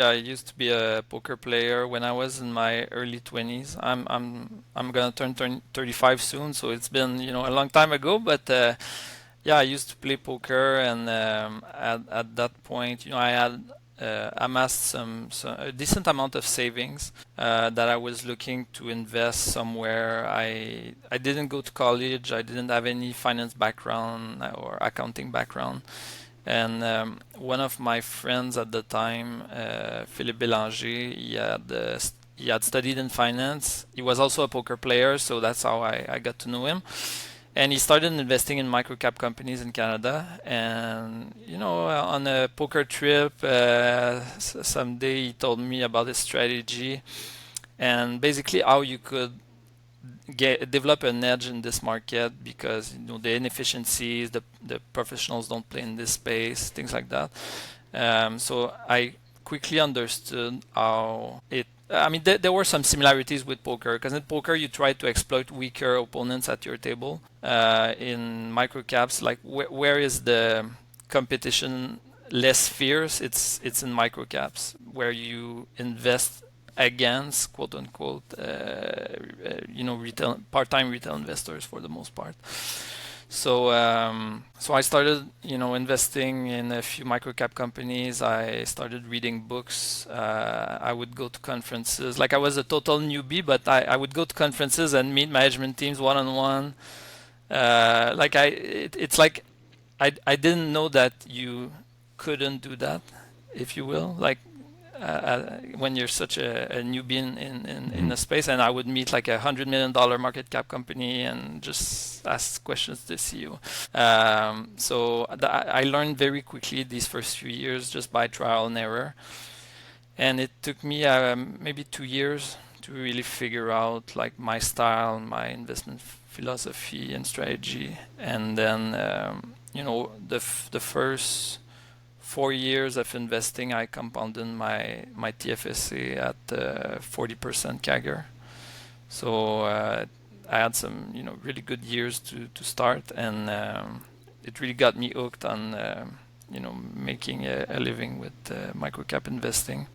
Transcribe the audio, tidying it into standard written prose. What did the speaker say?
I used to be a poker player when I was in my early 20s. I'm gonna turn 35 soon, so it's been, a long time ago, but yeah, I used to play poker, and at that point, I had amassed a decent amount of savings that I was looking to invest somewhere. I didn't go to college. I didn't have any finance background or accounting background. And one of my friends at the time, Philippe Bélanger, he had studied in finance. He was also a poker player, so that's how I got to know him. And he started investing in microcap companies in Canada. And on a poker trip, someday he told me about his strategy and basically how you could develop an edge in this market, because the inefficiencies, the professionals don't play in this space, things like that. So I quickly understood how it. I mean, there were some similarities with poker, because in poker you try to exploit weaker opponents at your table. In microcaps, like where is the competition less fierce? It's in microcaps where you invest against quote unquote retail part-time retail investors for the most part. So I started investing in a few microcap companies. I started reading books. I would go to conferences. Like, I was a total newbie, but I would go to conferences and meet management teams one on one. It's like I didn't know that you couldn't do that, if you will. Like, when you're such a newbie in the space, and I would meet like $100 million market cap company and just ask questions to the CEO. I learned very quickly these first few years just by trial and error, and it took me maybe 2 years to really figure out like my style, my investment philosophy and strategy. And then the first 4 years of investing, I compounded my TFSA at 40% CAGR. So I had some really good years to start, and it really got me hooked on making a living with microcap investing.